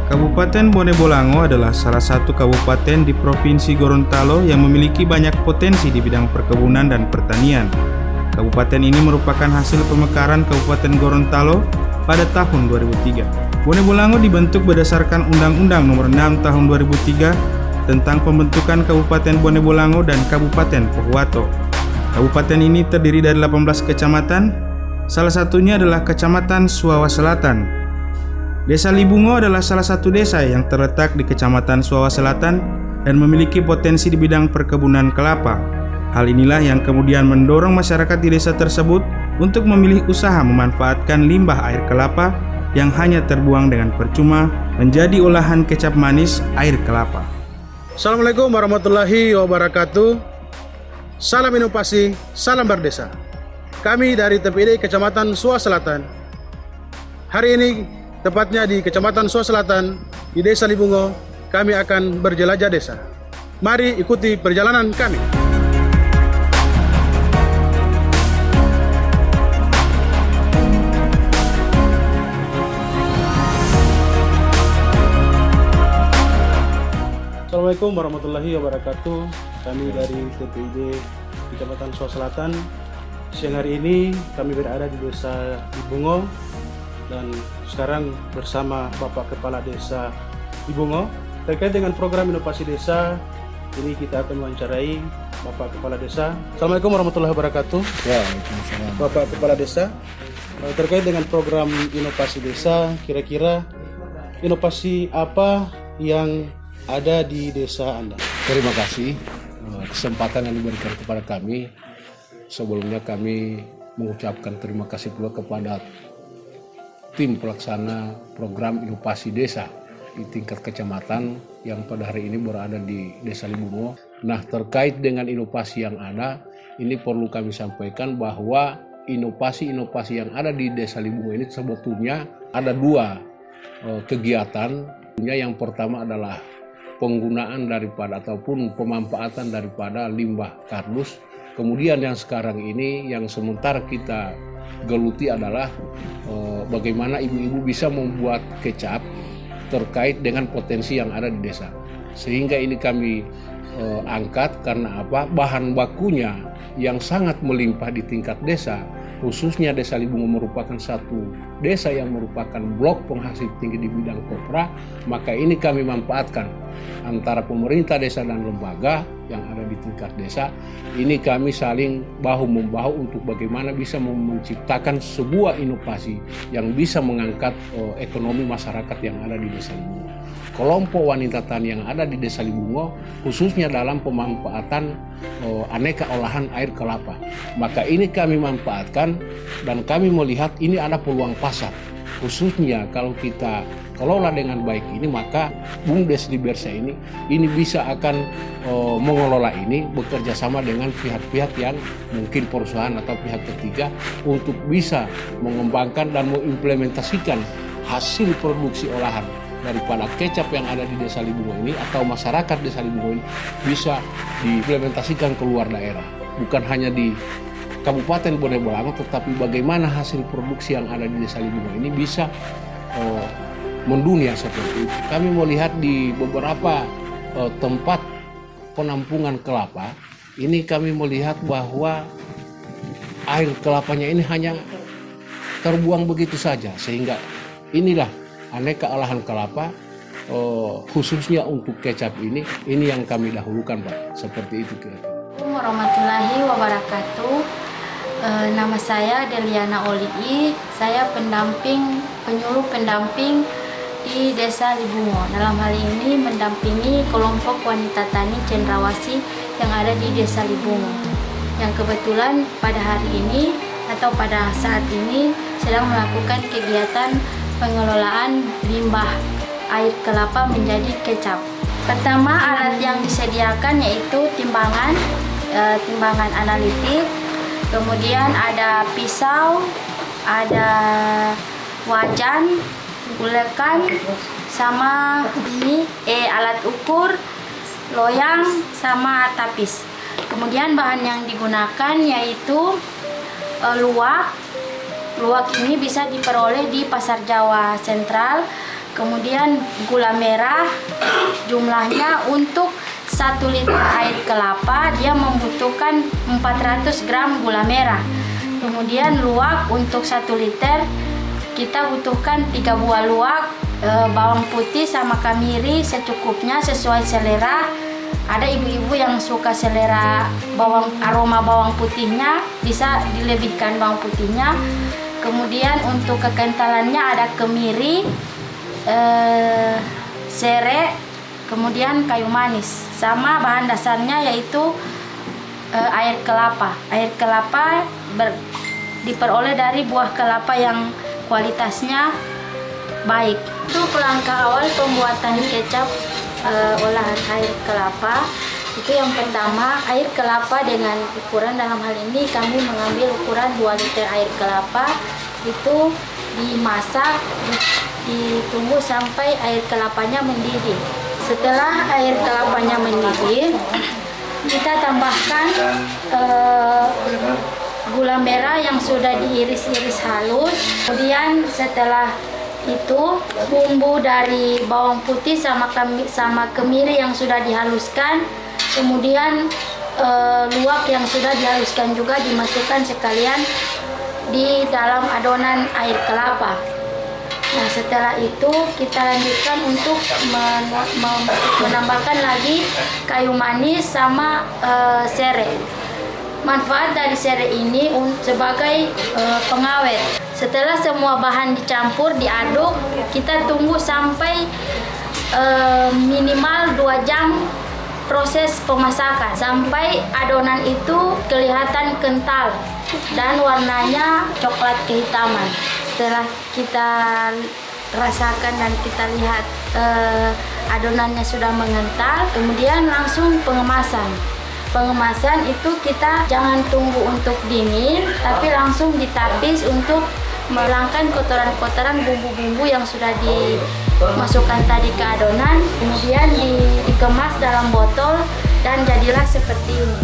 Kabupaten Bone Bolango adalah salah satu kabupaten di Provinsi Gorontalo yang memiliki banyak potensi di bidang perkebunan dan pertanian. Kabupaten ini merupakan hasil pemekaran Kabupaten Gorontalo pada tahun 2003. Bone Bolango dibentuk berdasarkan Undang-Undang Nomor 6 Tahun 2003 tentang pembentukan Kabupaten Bone Bolango dan Kabupaten Pohuwato. Kabupaten ini terdiri dari 18 kecamatan, salah satunya adalah Kecamatan Suawa Selatan. Desa Libungo adalah salah satu desa yang terletak di Kecamatan Suawa Selatan dan memiliki potensi di bidang perkebunan kelapa. Hal inilah yang kemudian mendorong masyarakat di desa tersebut untuk memilih usaha memanfaatkan limbah air kelapa yang hanya terbuang dengan percuma menjadi olahan kecap manis air kelapa. Assalamualaikum warahmatullahi wabarakatuh. Salam inovasi, salam berdesa. Kami dari TPID Kecamatan Suawa Selatan. Hari ini tepatnya di Kecamatan Suawa Selatan, di Desa Libungo, kami akan berjelajah desa. Mari ikuti perjalanan kami. Assalamualaikum warahmatullahi wabarakatuh. Kami dari TPID Kecamatan Suawa Selatan. Siang hari ini kami berada di Desa Libungo dan sekarang bersama Bapak Kepala Desa Libungo terkait dengan program inovasi desa. Ini kita akan mewawancarai Bapak Kepala Desa. Assalamualaikum warahmatullahi wabarakatuh. Waalaikumsalam. Bapak Kepala Desa, terkait dengan program inovasi desa, kira-kira inovasi apa yang ada di desa Anda? Terima kasih kesempatan yang diberikan kepada kami. Sebelumnya kami mengucapkan terima kasih pula kepada tim pelaksana program inovasi desa di tingkat kecamatan yang pada hari ini berada di Desa Libungo. Nah, terkait dengan inovasi yang ada, ini perlu kami sampaikan bahwa inovasi-inovasi yang ada di Desa Libungo ini sebetulnya ada dua kegiatan. Yang pertama adalah penggunaan daripada ataupun pemanfaatan daripada limbah kardus. Kemudian yang sekarang ini yang sementara kita geluti adalah bagaimana ibu-ibu bisa membuat kecap terkait dengan potensi yang ada di desa. Sehingga ini kami angkat karena apa? Bahan bakunya yang sangat melimpah di tingkat desa, khususnya Desa Libungo merupakan satu desa yang merupakan blok penghasil tinggi di bidang kopra. Maka ini kami manfaatkan antara pemerintah desa dan lembaga yang ada di tingkat desa. Ini kami saling bahu-membahu untuk bagaimana bisa menciptakan sebuah inovasi yang bisa mengangkat ekonomi masyarakat yang ada di Desa Libungo. Kelompok wanita tani yang ada di Desa Libungo khususnya dalam pemanfaatan aneka olahan air kelapa. Maka ini kami manfaatkan dan kami melihat ini ada peluang pasar. Khususnya kalau kita kelola dengan baik ini, maka BUMDes di Bersa ini bisa akan mengelola ini bekerja sama dengan pihak-pihak yang mungkin perusahaan atau pihak ketiga untuk bisa mengembangkan dan mengimplementasikan hasil produksi olahan daripada kecap yang ada di Desa Libungo ini atau masyarakat Desa Libungo ini bisa diimplementasikan ke luar daerah. Bukan hanya di Kabupaten Bone Bolango, tetapi bagaimana hasil produksi yang ada di Desa Libungo ini bisa mendunia seperti itu. Kami melihat di beberapa tempat penampungan kelapa, ini kami melihat bahwa air kelapanya ini hanya terbuang begitu saja, sehingga inilah aneka olahan kelapa khususnya untuk kecap ini yang kami dahulukan, Pak. Seperti itu kira-kira. Assalamualaikum warahmatullahi wabarakatuh. Nama saya Deliana Olii. Saya penyuluh pendamping di Desa Libungo. Dalam hal ini mendampingi kelompok wanita tani cendrawasih yang ada di Desa Libungo, yang kebetulan pada hari ini atau pada saat ini sedang melakukan kegiatan pengelolaan limbah air kelapa menjadi kecap. Pertama, alat yang disediakan yaitu timbangan analitik, kemudian ada pisau, ada wajan, ulekan, sama ini alat ukur, loyang, sama tapis. Kemudian bahan yang digunakan yaitu luwak. Luwak ini bisa diperoleh di Pasar Jawa Sentral. kemudian gula merah. Jumlahnya untuk 1 liter air kelapa dia membutuhkan 400 gram gula merah. Kemudian luwak untuk 1 liter kita butuhkan 3 buah luwak, bawang putih sama kemiri secukupnya sesuai selera. Ada ibu-ibu yang suka selera aroma bawang putihnya, bisa dilebihkan bawang putihnya. Kemudian untuk kekentalannya ada kemiri, serai, kemudian kayu manis. Sama bahan dasarnya yaitu air kelapa. Air kelapa diperoleh dari buah kelapa yang kualitasnya baik. Untuk langkah awal pembuatan kecap olahan air kelapa, itu yang pertama, air kelapa dengan ukuran, dalam hal ini kami mengambil ukuran 2 liter air kelapa, itu dimasak, ditunggu sampai air kelapanya mendidih. Setelah air kelapanya mendidih, kita tambahkan gula merah yang sudah diiris-iris halus. Kemudian setelah itu bumbu dari bawang putih sama kemiri yang sudah dihaluskan, kemudian luwak yang sudah dihaluskan juga dimasukkan sekalian di dalam adonan air kelapa. Nah, setelah itu kita lanjutkan untuk menambahkan lagi kayu manis sama serai. Manfaat dari serai ini sebagai pengawet. Setelah semua bahan dicampur, diaduk, kita tunggu sampai minimal 2 jam proses pemasakan sampai adonan itu kelihatan kental dan warnanya coklat kehitaman. Setelah kita rasakan dan kita lihat adonannya sudah mengental, kemudian langsung pengemasan. Pengemasan itu kita jangan tunggu untuk dingin, tapi langsung ditapis untuk menghilangkan kotoran-kotoran bumbu-bumbu yang sudah dimasukkan tadi ke adonan. Kemudian dikemas dalam botol dan jadilah seperti ini.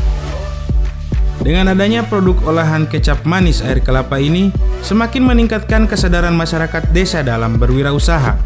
Dengan adanya produk olahan kecap manis air kelapa ini, semakin meningkatkan kesadaran masyarakat desa dalam berwirausaha.